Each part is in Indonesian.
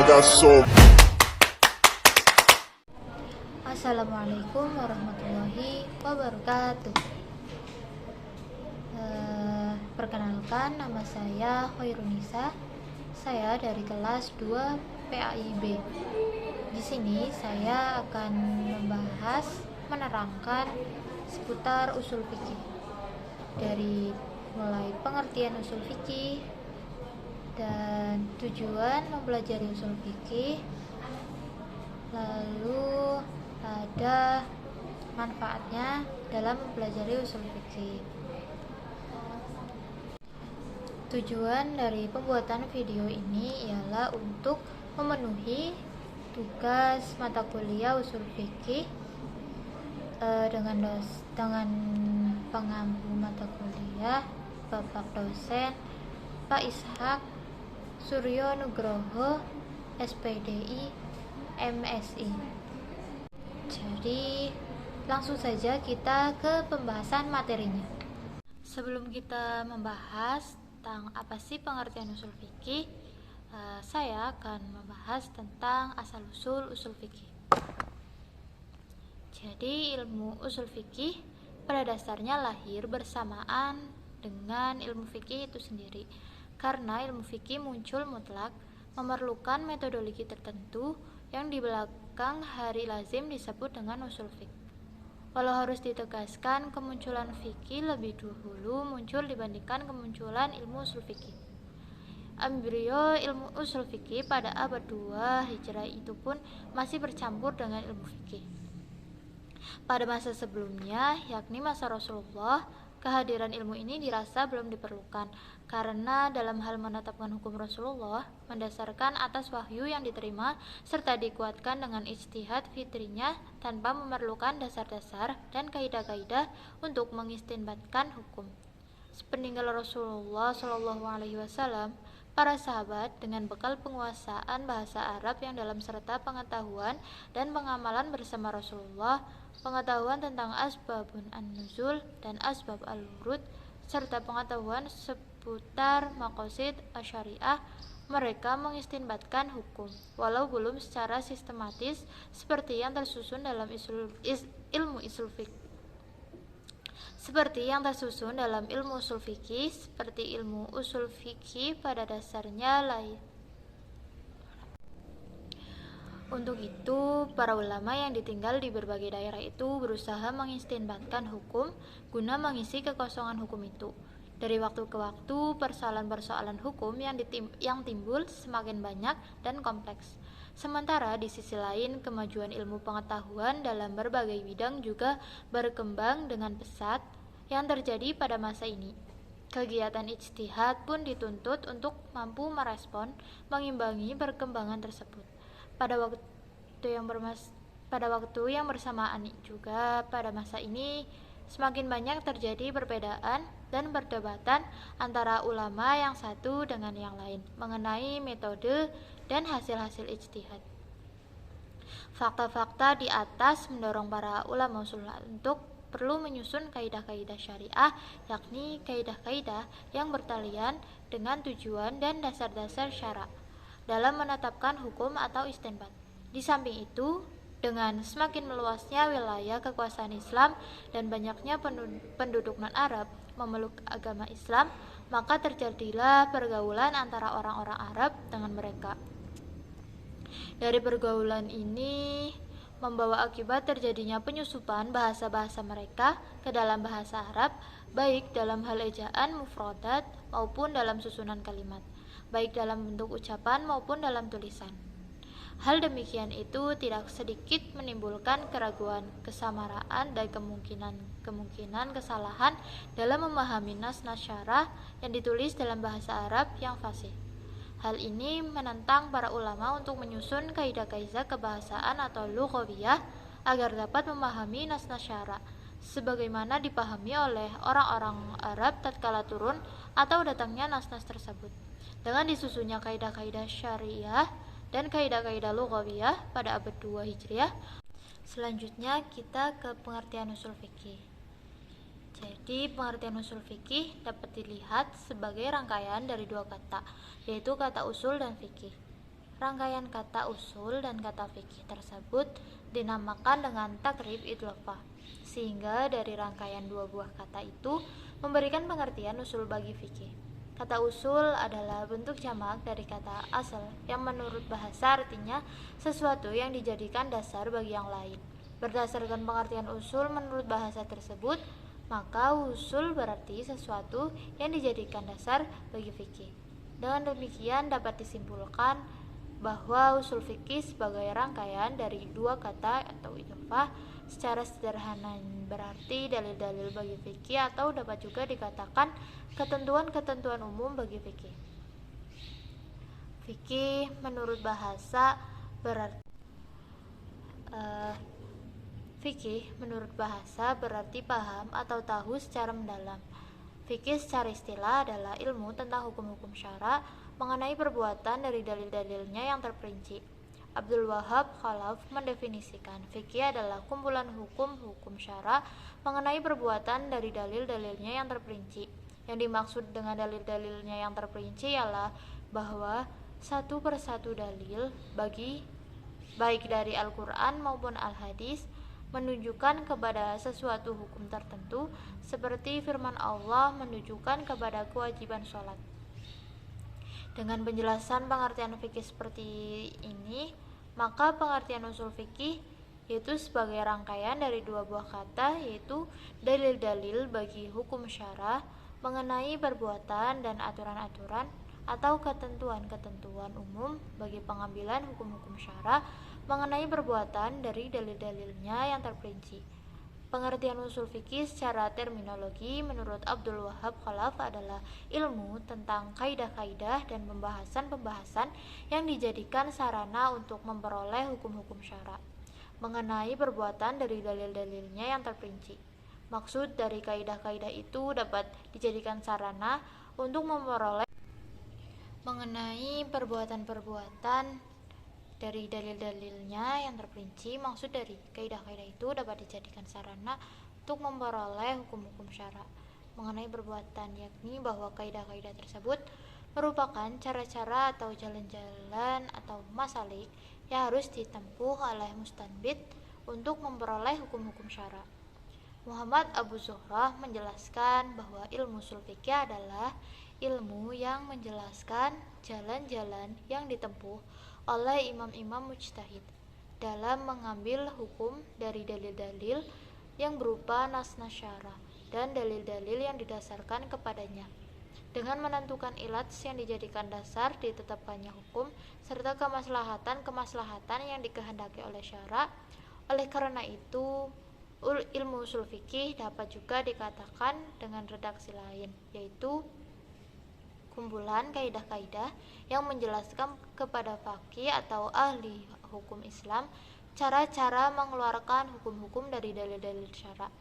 got so. Assalamualaikum warahmatullahi wabarakatuh. Perkenalkan, nama saya Khairunisa. Saya dari kelas 2 PAIB. Di sini saya akan menerangkan seputar usul fikih. Dari mulai pengertian usul fikih dan tujuan mempelajari usul fikih, lalu ada manfaatnya dalam mempelajari usul fikih. Tujuan dari pembuatan video ini ialah untuk memenuhi tugas mata kuliah usul fikih dengan pengampu mata kuliah Bapak dosen Pak Ishak Suryo Nugroho, SPDI, MSI. Jadi langsung saja kita ke pembahasan materinya. Sebelum kita membahas tentang apa sih pengertian usul fikih, saya akan membahas tentang asal-usul usul fikih. Jadi ilmu usul fikih pada dasarnya lahir bersamaan dengan ilmu fikih itu sendiri. Karena ilmu fikih muncul mutlak memerlukan metodologi tertentu yang di belakang hari lazim disebut dengan usul fikih. Walau harus ditegaskan, kemunculan fikih lebih dahulu muncul dibandingkan kemunculan ilmu usul fikih. Embrio ilmu usul fikih pada abad 2 Hijrah itu pun masih bercampur dengan ilmu fikih. Pada masa sebelumnya, yakni masa Rasulullah, kehadiran ilmu ini dirasa belum diperlukan, karena dalam hal menetapkan hukum Rasulullah mendasarkan atas wahyu yang diterima serta dikuatkan dengan ijtihad fitrinya tanpa memerlukan dasar-dasar dan kaidah-kaidah untuk mengistinbatkan hukum. Sepeninggal Rasulullah SAW, para sahabat dengan bekal penguasaan bahasa Arab yang dalam serta pengetahuan dan pengamalan bersama Rasulullah, pengetahuan tentang asbabun an-nuzul dan asbab al-wurud, serta pengetahuan seputar maqasid asy-syariah, mereka mengistinbatkan hukum, walau belum secara sistematis seperti yang tersusun dalam ilmu usul fikih. Seperti ilmu usul fikih pada dasarnya lain. Untuk itu, para ulama yang ditinggal di berbagai daerah itu berusaha mengistinbatkan hukum guna mengisi kekosongan hukum itu. Dari waktu ke waktu, persoalan-persoalan hukum yang timbul semakin banyak dan kompleks. Sementara di sisi lain, kemajuan ilmu pengetahuan dalam berbagai bidang juga berkembang dengan pesat yang terjadi pada masa ini. Kegiatan ijtihad pun dituntut untuk mampu merespon, mengimbangi perkembangan tersebut. Pada waktu yang bersamaan juga pada masa ini semakin banyak terjadi perbedaan dan perdebatan antara ulama yang satu dengan yang lain mengenai metode dan hasil-hasil ijtihad. Fakta-fakta di atas mendorong para ulama usul untuk perlu menyusun kaidah-kaidah syariah, yakni kaidah-kaidah yang bertalian dengan tujuan dan dasar-dasar syara dalam menetapkan hukum atau istinbat. Di samping itu, dengan semakin meluasnya wilayah kekuasaan Islam dan banyaknya penduduk non-Arab memeluk agama Islam, maka terjadilah pergaulan antara orang-orang Arab dengan mereka. Dari pergaulan ini membawa akibat terjadinya penyusupan bahasa-bahasa mereka ke dalam bahasa Arab, baik dalam hal ejaan mufradat maupun dalam susunan kalimat, baik dalam bentuk ucapan maupun dalam tulisan. Hal demikian itu tidak sedikit menimbulkan keraguan, kesamaraan, dan kemungkinan kesalahan dalam memahami nas-nas syarah yang ditulis dalam bahasa Arab yang fasih. Hal ini menentang para ulama untuk menyusun kaidah-kaidah kebahasaan atau lughawiyah agar dapat memahami nas-nas syarah sebagaimana dipahami oleh orang-orang Arab tatkala turun atau datangnya nas-nas tersebut. Dengan disusunnya kaidah-kaidah syariah dan kaidah-kaidah lughawiyah pada abad 2 Hijriah, selanjutnya kita ke pengertian usul fikih. Jadi pengertian usul fikih dapat dilihat sebagai rangkaian dari dua kata, yaitu kata usul dan fikih. Rangkaian kata usul dan kata fikih tersebut dinamakan dengan takrib idlofah, sehingga dari rangkaian dua buah kata itu memberikan pengertian usul bagi fikih. Kata usul adalah bentuk jamak dari kata asal yang menurut bahasa artinya sesuatu yang dijadikan dasar bagi yang lain. Berdasarkan pengertian usul menurut bahasa tersebut, maka usul berarti sesuatu yang dijadikan dasar bagi fikih. Dengan demikian dapat disimpulkan bahwa usul fikih sebagai rangkaian dari dua kata atau idhofah secara sederhana berarti dalil-dalil bagi fikih, atau dapat juga dikatakan ketentuan-ketentuan umum bagi fikih. Fikih menurut bahasa berarti berarti paham atau tahu secara mendalam. Fikih secara istilah adalah ilmu tentang hukum-hukum syara mengenai perbuatan dari dalil-dalilnya yang terperinci. Abdul Wahab Khalaf mendefinisikan fikih adalah kumpulan hukum-hukum syara mengenai perbuatan dari dalil-dalilnya yang terperinci. Yang dimaksud dengan dalil-dalilnya yang terperinci ialah bahwa satu persatu dalil baik dari Al-Quran maupun Al-Hadis menunjukkan kepada sesuatu hukum tertentu, seperti firman Allah menunjukkan kepada kewajiban sholat. Dengan penjelasan pengertian fikih seperti ini, maka pengertian usul fikih yaitu sebagai rangkaian dari dua buah kata, yaitu dalil-dalil bagi hukum syara mengenai perbuatan dan aturan-aturan atau ketentuan-ketentuan umum bagi pengambilan hukum-hukum syara mengenai perbuatan dari dalil-dalilnya yang terperinci. Pengertian usul fikih secara terminologi menurut Abdul Wahab Khalaf adalah ilmu tentang kaidah-kaidah dan pembahasan-pembahasan yang dijadikan sarana untuk memperoleh hukum-hukum syara mengenai perbuatan dari dalil-dalilnya yang terperinci. Maksud dari kaidah-kaidah itu dapat dijadikan sarana untuk memperoleh mengenai perbuatan-perbuatan dari dalil-dalilnya yang terperinci. Maksud dari kaidah-kaidah itu dapat dijadikan sarana untuk memperoleh hukum-hukum syara mengenai perbuatan, yakni bahwa kaidah-kaidah tersebut merupakan cara-cara atau jalan-jalan atau masalik yang harus ditempuh oleh mustanbit untuk memperoleh hukum-hukum syara. Muhammad Abu Zuhrah menjelaskan bahwa ilmu ushul fikih adalah ilmu yang menjelaskan jalan-jalan yang ditempuh oleh imam-imam mujtahid dalam mengambil hukum dari dalil-dalil yang berupa nas-nas syara dan dalil-dalil yang didasarkan kepadanya, dengan menentukan ilat yang dijadikan dasar ditetapkannya hukum serta kemaslahatan yang dikehendaki oleh syara. Oleh karena itu, ilmu ushul fikih dapat juga dikatakan dengan redaksi lain, yaitu kumpulan kaidah-kaidah yang menjelaskan kepada faqih atau ahli hukum Islam cara-cara mengeluarkan hukum-hukum dari dalil-dalil syara.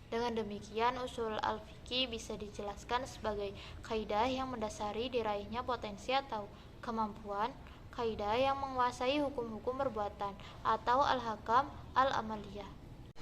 Dengan demikian, usul al-fiqih bisa dijelaskan sebagai kaidah yang mendasari diraihnya potensi atau kemampuan, kaidah yang menguasai hukum-hukum perbuatan atau al-hakam al-amaliyah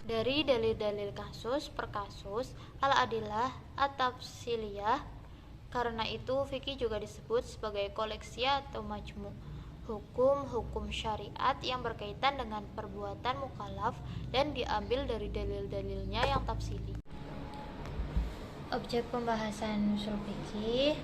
dari dalil-dalil kasus per kasus, al-adillah at-tafsiliyah. Karena itu, fikih juga disebut sebagai koleksi atau majmu' hukum-hukum syariat yang berkaitan dengan perbuatan mukallaf dan diambil dari dalil-dalilnya yang tafsili. Objek pembahasan ushul fikih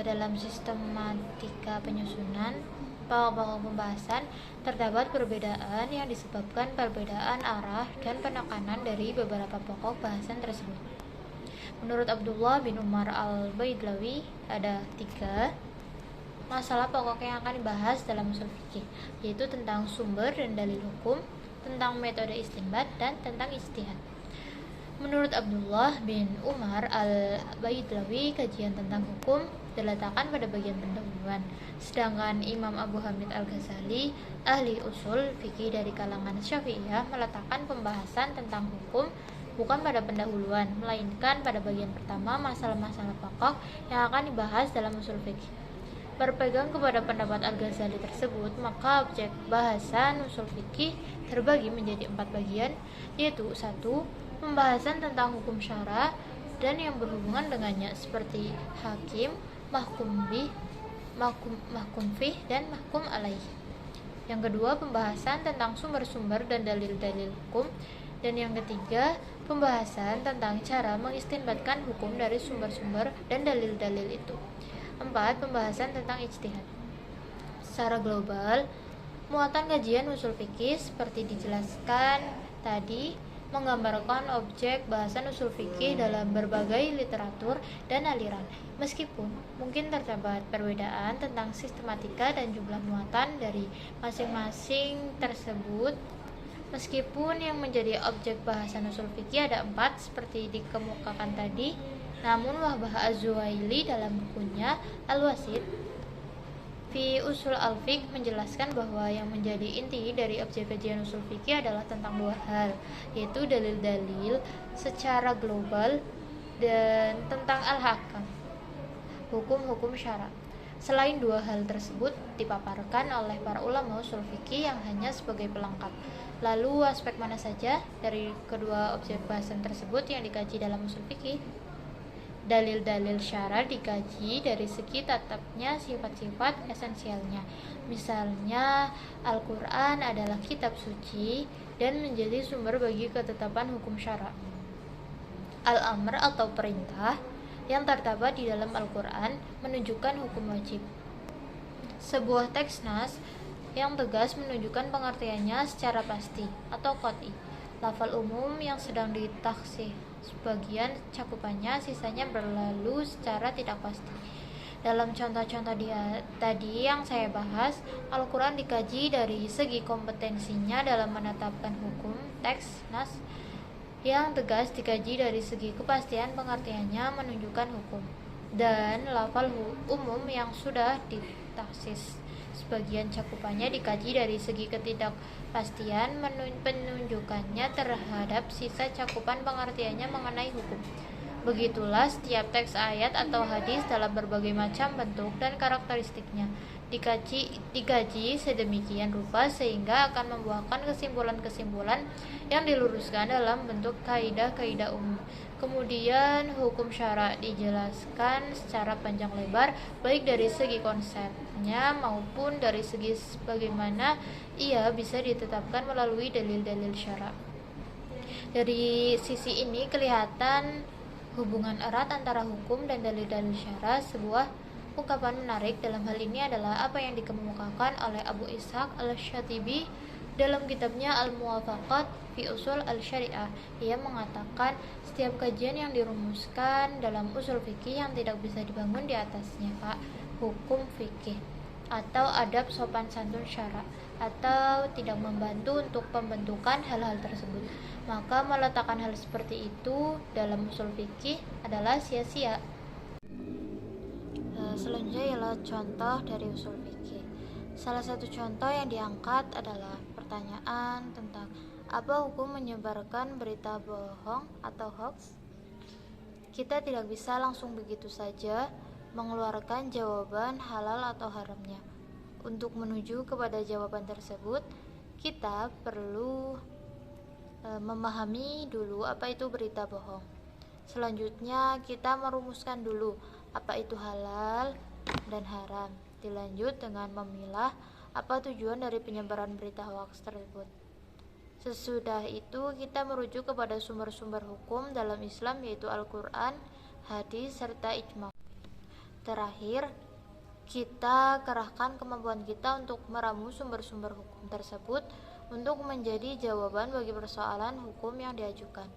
dalam sistematika penyusunan pokok-pokok pembahasan terdapat perbedaan yang disebabkan perbedaan arah dan penekanan dari beberapa pokok bahasan tersebut. Menurut Abdullah bin Umar al-Baidlawi, ada 3 masalah pokok yang akan dibahas dalam ushul fikih, yaitu tentang sumber dan dalil hukum, tentang metode istinbat, dan tentang ijtihad. Menurut Abdullah bin Umar al-Baidlawi, kajian tentang hukum diletakkan pada bagian pendahuluan, sedangkan Imam Abu Hamid al-Ghazali, ahli usul fikih dari kalangan Syafi'iyah, meletakkan pembahasan tentang hukum bukan pada pendahuluan, melainkan pada bagian pertama masalah-masalah pokok yang akan dibahas dalam ushul fikih. Berpegang kepada pendapat Al-Ghazali tersebut, maka objek bahasan ushul fikih terbagi menjadi 4 bagian, yaitu 1. Pembahasan tentang hukum syara dan yang berhubungan dengannya seperti hakim, mahkum bih, mahkum fih, dan mahkum alaih. Yang kedua, pembahasan tentang sumber-sumber dan dalil-dalil hukum. Dan yang ketiga, pembahasan tentang cara mengistinbatkan hukum dari sumber-sumber dan dalil-dalil itu. 4. Pembahasan tentang ijtihad. Secara global, muatan kajian usul fikih seperti dijelaskan tadi menggambarkan objek bahasan usul fikih dalam berbagai literatur dan aliran. Meskipun mungkin terdapat perbedaan tentang sistematika dan jumlah muatan dari masing-masing tersebut, meskipun yang menjadi objek bahasan usul fikih ada 4 seperti dikemukakan tadi, namun Wahbah Az-Zuhaili dalam bukunya Al-Wasit fi Usul Al-Fiqh menjelaskan bahwa yang menjadi inti dari objek kajian usul fikih adalah tentang 2 hal, yaitu dalil-dalil secara global dan tentang al-hakam, hukum-hukum syara. Selain 2 hal tersebut dipaparkan oleh para ulama usul fikih yang hanya sebagai pelengkap. Lalu aspek mana saja dari kedua objek bahasan tersebut yang dikaji dalam usul fikih? Dalil-dalil syara dikaji dari segi tetapnya sifat-sifat esensialnya. Misalnya, Al-Quran adalah kitab suci dan menjadi sumber bagi ketetapan hukum syara. Al-amr atau perintah yang terdapat di dalam Al-Quran menunjukkan hukum wajib. Sebuah teks nas yang tegas menunjukkan pengertiannya secara pasti atau qat'i. Lafal umum yang sedang ditaksih sebagian cakupannya, sisanya berlalu secara tidak pasti. Dalam contoh-contoh tadi yang saya bahas, Al-Quran dikaji dari segi kompetensinya dalam menetapkan hukum. Teks nas yang tegas dikaji dari segi kepastian pengertiannya menunjukkan hukum. Dan lafal umum yang sudah ditaksis sebagian cakupannya dikaji dari segi ketidakpastian penunjukannya terhadap sisa cakupan pengertiannya mengenai hukum. Begitulah setiap teks ayat atau hadis dalam berbagai macam bentuk dan karakteristiknya dikaji sedemikian rupa sehingga akan membuahkan kesimpulan-kesimpulan yang diluruskan dalam bentuk kaidah-kaidah umum. Kemudian hukum syara dijelaskan secara panjang lebar baik dari segi konsepnya maupun dari segi bagaimana ia bisa ditetapkan melalui dalil-dalil syara. Dari sisi ini kelihatan hubungan erat antara hukum dan dalil-dalil syara. Sebuah ungkapan menarik dalam hal ini adalah apa yang dikemukakan oleh Abu Ishaq Al-Syatibi dalam kitabnya Al-Muwafaqat fi Usul Al-Syariah. Ia mengatakan setiap kajian yang dirumuskan dalam usul fikih yang tidak bisa dibangun di atasnya hukum fikih atau adab sopan santun syara atau tidak membantu untuk pembentukan hal-hal tersebut, maka meletakkan hal seperti itu dalam usul fikih adalah sia-sia. Selanjutnya ialah contoh dari usul fikih. Salah satu contoh yang diangkat adalah pertanyaan tentang apa hukum menyebarkan berita bohong atau hoax. Kita tidak bisa langsung begitu saja mengeluarkan jawaban halal atau haramnya. Untuk menuju kepada jawaban tersebut, kita perlu memahami dulu apa itu berita bohong. Selanjutnya kita merumuskan dulu apa itu halal dan haram. Dilanjut dengan memilah apa tujuan dari penyebaran berita hoaks tersebut. Sesudah itu kita merujuk kepada sumber-sumber hukum dalam Islam yaitu Al-Quran, hadis, serta ijma'. Terakhir, kita kerahkan kemampuan kita untuk meramu sumber-sumber hukum tersebut untuk menjadi jawaban bagi persoalan hukum yang diajukan.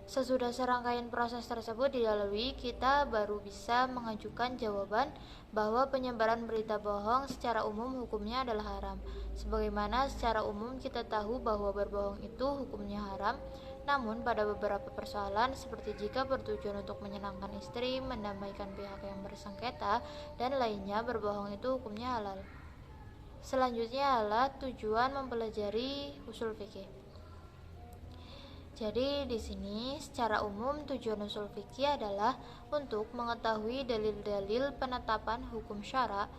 Sesudah serangkaian proses tersebut dilalui, kita baru bisa mengajukan jawaban bahwa penyebaran berita bohong secara umum hukumnya adalah haram. Sebagaimana secara umum kita tahu bahwa berbohong itu hukumnya haram, namun pada beberapa persoalan seperti jika bertujuan untuk menyenangkan istri, mendamaikan pihak yang bersengketa, dan lainnya, berbohong itu hukumnya halal. Selanjutnya adalah tujuan mempelajari usul fikih. Jadi di sini secara umum tujuan usul fikih adalah untuk mengetahui dalil-dalil penetapan hukum syara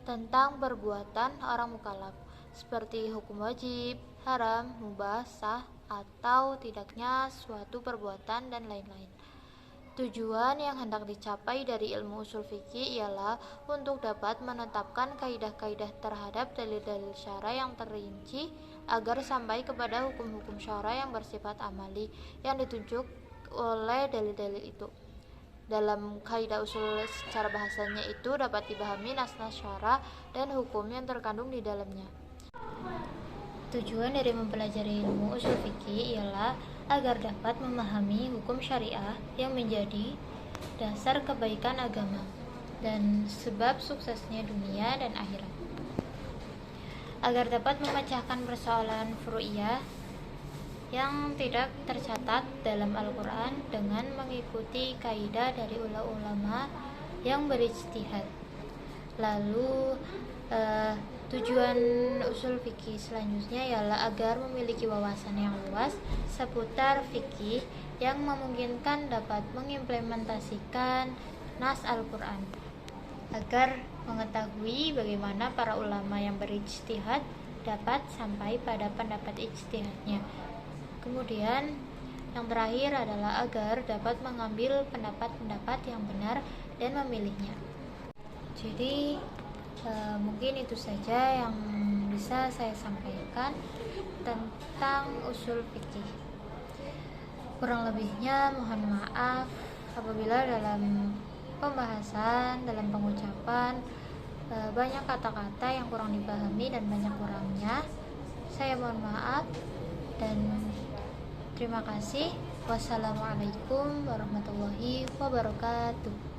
tentang perbuatan orang mukallaf, seperti hukum wajib, haram, mubah, sah, atau tidaknya suatu perbuatan dan lain-lain. Tujuan yang hendak dicapai dari ilmu usul fikih ialah untuk dapat menetapkan kaidah-kaidah terhadap dalil-dalil syara yang terinci agar sampai kepada hukum-hukum syara yang bersifat amali yang ditunjuk oleh dalil-dalil itu. Dalam kaidah usul secara bahasanya itu dapat dipahami nas-nas syara dan hukum yang terkandung di dalamnya. Tujuan dari mempelajari ilmu usul fikih ialah agar dapat memahami hukum syariah yang menjadi dasar kebaikan agama dan sebab suksesnya dunia dan akhirat. Agar dapat memecahkan persoalan furu'iyah yang tidak tercatat dalam Al-Quran dengan mengikuti kaidah dari ulama yang berijtihad. Lalu tujuan usul fikih selanjutnya ialah agar memiliki wawasan yang luas seputar fikih yang memungkinkan dapat mengimplementasikan nas Al-Quran, agar mengetahui bagaimana para ulama yang berijtihad dapat sampai pada pendapat ijtihadnya. Kemudian yang terakhir adalah agar dapat mengambil pendapat-pendapat yang benar dan memilihnya. Jadi mungkin itu saja yang bisa saya sampaikan tentang usul fikih. Kurang lebihnya mohon maaf apabila dalam pembahasan, dalam pengucapan banyak kata-kata yang kurang dipahami dan banyak kurangnya. Saya mohon maaf dan terima kasih. Wassalamualaikum warahmatullahi wabarakatuh.